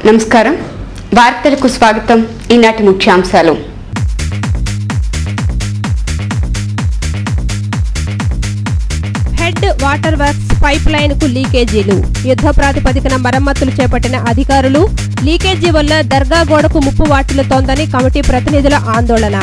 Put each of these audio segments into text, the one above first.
నమస్కారం వార్తలకు స్వాగతం ఈనాటి ముఖ్యాంశాలు head water works pipe line కు లీకేజీలు యుద్ధ ప్రాతిపదికన మరమ్మతులు చేపట్టిన అధికారులు లీకేజీ వల్ల దర్గా గోడకు ముప్పు వాటిల్లుతోందని కమిటీ ప్రతినిధుల ఆందోళన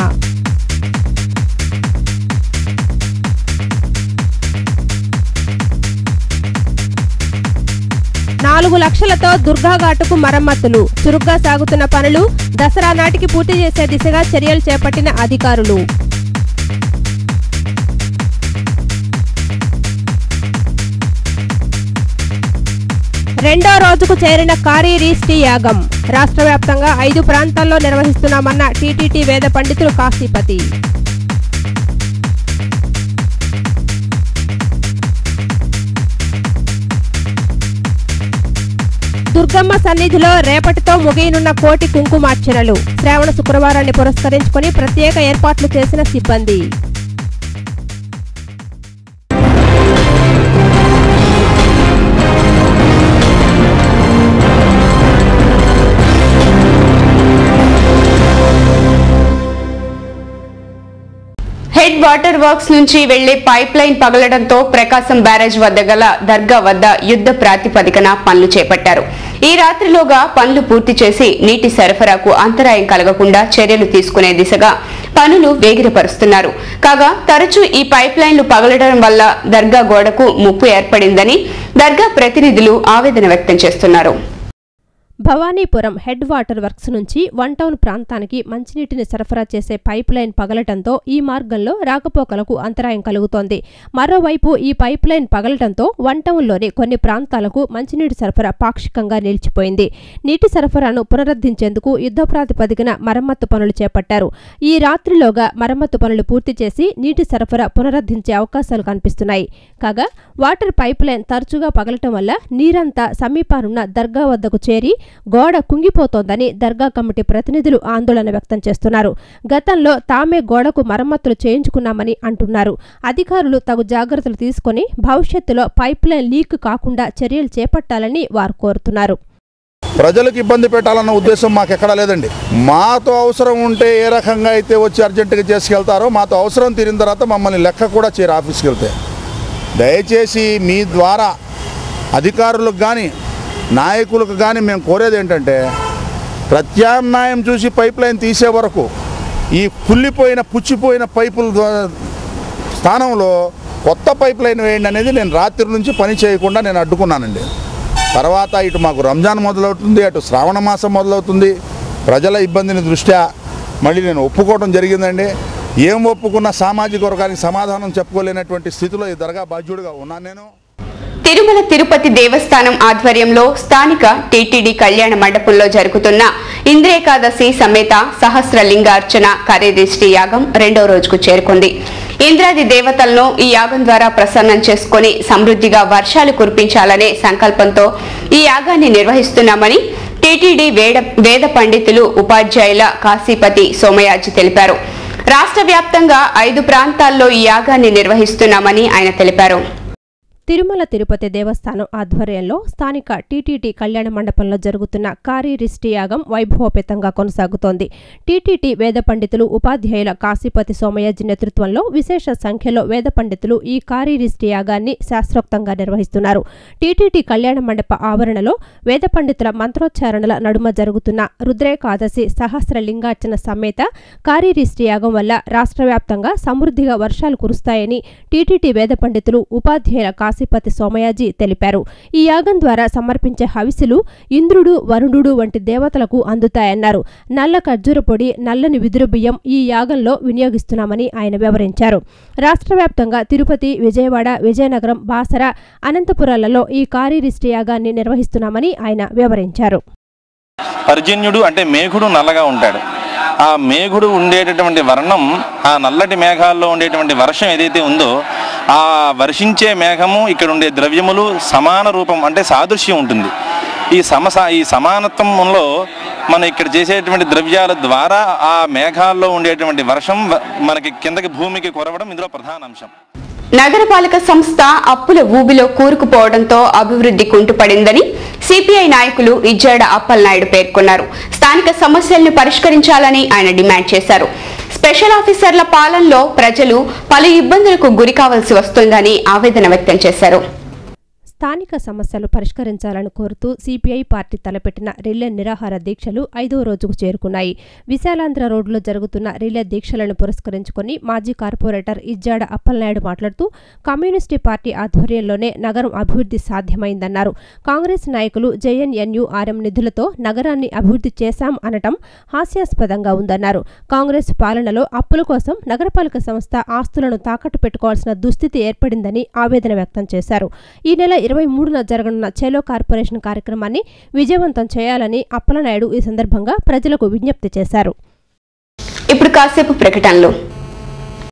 $4 లక్షలతో దుర్గాఘాటుకు మరమ్మతులు చురుగ్గా సాగుతున్న పనులు దసరా నాటికి పూర్తి చేసే దిశగా చర్యలు చేపట్టిన అధికారులు రెండో రోజుకు చేరిన కారీ రీష్టి యాగం రాష్ట్ర వ్యాప్తంగా 5 ప్రాంతాల్లో నిర్వహిస్తున్నామన్న టీటీడీ వేద పండితులు కాశీపతి దుర్గమ్మ సన్నిధిలో రేపటితో ముగియనున్న కోటి కుంకుమార్చనలు శ్రావణ శుక్రవారాన్ని పురస్కరించుకుని ప్రత్యేక ఏర్పాట్లు చేసిన సిబ్బంది హెడ్ వాటర్ వర్క్స్ నుంచి వెళ్లే పైప్ లైన్ పగలడంతో ప్రకాశం బ్యారేజ్ వద్ద గల దర్గా వద్ద యుద్ధ ప్రాతిపదికన పనులు చేపట్టారు. ఈ రాత్రిలోగా పనులు పూర్తి చేసి నీటి సరఫరాకు అంతరాయం కలగకుండా చర్యలు తీసుకునే దిశగా పనులు వేగిరపరుస్తున్నారు. కాగా తరచూ ఈ పైప్ లైన్లు పగలడం వల్ల దర్గా గోడకు ముప్పు ఏర్పడిందని దర్గా ప్రతినిధులు ఆవేదన వ్యక్తం చేస్తున్నారు. భవానీపురం హెడ్ వాటర్ వర్క్స్ నుంచి వన్ టౌన్ ప్రాంతానికి మంచినీటిని సరఫరా చేసే పైప్ లైన్ పగలటంతో ఈ మార్గంలో రాకపోకలకు అంతరాయం కలుగుతోంది. మరోవైపు ఈ పైప్ లైన్ పగలటంతో వన్ టౌన్లోని కొన్ని ప్రాంతాలకు మంచినీటి సరఫరా పాక్షికంగా నిలిచిపోయింది. నీటి సరఫరాను పునరుద్ధరించేందుకు యుద్ధ ప్రాతిపదికన మరమ్మత్తు పనులు చేపట్టారు. ఈ రాత్రిలోగా మరమ్మత్తు పనులు పూర్తి చేసి నీటి సరఫరా పునరుద్ధరించే అవకాశాలు కనిపిస్తున్నాయి. కాగా వాటర్ పైప్ లైన్ తరచుగా పగలటం వల్ల నీరంతా సమీపానున్న దర్గా వద్దకు చేరి గోడ కుంగిపోతోందని దర్గా కమిటీ ప్రతినిధులు ఆందోళన వ్యక్తం చేస్తున్నారు. గతంలో తామే గోడకు మరమ్మతులు చేయించుకున్నామని అంటున్నారు. అధికారులు తగు జాగ్రత్తలు తీసుకుని భవిష్యత్తులో పైప్ లైన్ లీక్ కాకుండా చర్యలు చేపట్టాలని వారు కోరుతున్నారు. ప్రజలకు ఇబ్బంది పెట్టాలన్న ఉద్దేశం మాకు ఎక్కడా లేదండి. మాతో అవసరం ఉంటే ఏ రకంగా అయితే వచ్చి అర్జెంటుగా చేసుకెళ్తారో మాతో అవసరం తీరిన తర్వాత మమ్మల్ని లెక్క కూడా చేరి ఆఫీస్కి వెళ్తే దయచేసి మీ ద్వారా అధికారులకు కానీ నాయకులకు కానీ మేము కోరేది ఏంటంటే ప్రత్యామ్నాయం చూసి పైప్ లైన్ తీసే వరకు ఈ కుళ్ళిపోయిన పుచ్చిపోయిన పైపుల స్థానంలో కొత్త పైప్ లైన్ వేయండి అనేది నేను రాత్రి నుంచి పని చేయకుండా నేను అడ్డుకున్నానండి. తర్వాత ఇటు మాకు రంజాన్ మొదలవుతుంది, అటు శ్రావణ మాసం మొదలవుతుంది. ప్రజల ఇబ్బందిని దృష్ట్యా మళ్ళీ నేను ఒప్పుకోవడం జరిగిందండి. ఏం ఒప్పుకున్న సామాజిక వర్గానికి సమాధానం చెప్పుకోలేనటువంటి స్థితిలో ఈ దర్గా బాధ్యుడిగా ఉన్నాను నేను. తిరుమల తిరుపతి దేవస్థానం ఆధ్వర్యంలో స్థానిక టీటీడీ కళ్యాణ మండపంలో జరుగుతున్న ఇంద్రేకాదశి సమేత సహస్రలింగార్చన కార్యదృష్టి యాగం రెండో రోజుకు చేరుకుంది. ఇంద్రాది దేవతలను ఈ యాగం ద్వారా ప్రసన్నం చేసుకుని సమృద్ధిగా వర్షాలు కురిపించాలనే సంకల్పంతో ఈ యాగాన్ని నిర్వహిస్తున్నామని టీటీడీ వేద పండితులు ఉపాధ్యాయుల కాశీపతి సోమయాజి తెలిపారు. రాష్ట్ర వ్యాప్తంగా 5 ప్రాంతాల్లో ఈ యాగాన్ని నిర్వహిస్తున్నామని ఆయన తెలిపారు. తిరుమల తిరుపతి దేవస్థానం ఆధ్వర్యంలో స్థానిక టీటీడీ కళ్యాణ మండపంలో జరుగుతున్న కార్యరిష్టి యాగం వైభవోపేతంగా కొనసాగుతోంది. టీటీడీ వేద పండితులు ఉపాధ్యాయుల కాశీపతి సోమయాజి నేతృత్వంలో విశేష సంఖ్యలో వేద పండితులు ఈ కార్యరిష్టి యాగాన్ని శాస్త్రోక్తంగా నిర్వహిస్తున్నారు. టీటీడీ కళ్యాణ మండప ఆవరణలో వేద పండితుల మంత్రోచ్చారణల నడుమ జరుగుతున్న రుద్రేకాదశి సహస్రలింగార్చన సమేత కార్యరిష్టి యాగం వల్ల రాష్ట్ర వ్యాప్తంగా సమృద్ధిగా వర్షాలు కురుస్తాయని టీటీడీ వేద పండితులు ఉపాధ్యాయుల కాశీపతి సోమయాజి తెలిపారు. ఈ యాగం ద్వారా సమర్పించే హవిసులు ఇంద్రుడు, వరుణుడు వంటి దేవతలకు అందుతాయన్నారు. నల్ల ఖర్జూర పొడి, నల్లని విదురు బియ్యం ఈ యాగంలో వినియోగిస్తున్నామని ఆయన వివరించారు. రాష్ట్ర వ్యాప్తంగా తిరుపతి, విజయవాడ, విజయనగరం, బాసర, అనంతపురాలలో ఈ కార్యరిష్టి యాగాన్ని నిర్వహిస్తున్నామని ఆయన వివరించారు. పర్జన్యుడు అంటే మేఘుడు నల్లగా ఉంటాడు. ఆ మేఘుడు ఉండేటటువంటి వర్ణం, ఆ నల్లటి మేఘాల్లో ఉండేటువంటి వర్షం ఏదైతే ఉందో ఆ వర్షించే మేఘము ఇక్కడ ఉండే ద్రవ్యములు సమాన రూపం అంటే సాదృశ్యం ఉంటుంది. ఈ సమానత్వంలో మనం ఇక్కడ చేసేటువంటి ద్రవ్యాల ద్వారా ఆ మేఘాల్లో ఉండేటువంటి వర్షం మనకి కిందకి భూమికి కురవడం ఇందులో ప్రధాన అంశం. నగరపాలక సంస్థ అప్పుల ఊబిలో కూరుకుపోవడంతో అభివృద్ధి కుంటుపడిందని సిపిఐ నాయకులు ఇజ్జాడ అప్పలనాయుడు పేర్కొన్నారు. స్థానిక సమస్యలను పరిష్కరించాలని ఆయన డిమాండ్ చేశారు. స్పెషల్ ఆఫీసర్ల పాలనలో ప్రజలు పలు ఇబ్బందులకు గురి కావాల్సి వస్తుందని ఆవేదన వ్యక్తం చేశారు. స్థానిక సమస్యలు పరిష్కరించాలని కోరుతూ సిపిఐ పార్టీ తలపెట్టిన రిలే నిరాహార దీక్షలు 5వ రోజుకు చేరుకున్నాయి. విశాలాంధ్ర రోడ్లో జరుగుతున్న రిలే దీక్షలను పురస్కరించుకుని మాజీ కార్పొరేటర్ ఇజ్జాడ అప్పలనాయుడు మాట్లాడుతూ కమ్యూనిస్టు పార్టీ ఆధ్వర్యంలోనే నగరం అభివృద్ధి సాధ్యమైందన్నారు. కాంగ్రెస్ నాయకులు జేఎన్ఎన్యూఆర్ఎం నిధులతో నగరాన్ని అభివృద్ధి చేశాం అనటం హాస్యాస్పదంగా ఉందన్నారు. కాంగ్రెస్ పాలనలో అప్పుల కోసం నగరపాలక సంస్థ ఆస్తులను తాకట్టు పెట్టుకోవాల్సిన దుస్థితి ఏర్పడిందని ఆవేదన వ్యక్తం చేశారు. ఈ నెల 23న జరగనున్న చెలో కార్పొరేషన్ కార్యక్రమాన్ని విజయవంతం చేయాలని అప్పలనాయుడు ఈ సందర్భంగా ప్రజలకు విజ్ఞప్తి చేశారు. ఇప్పుడు కాసేపు ప్రకటనలు.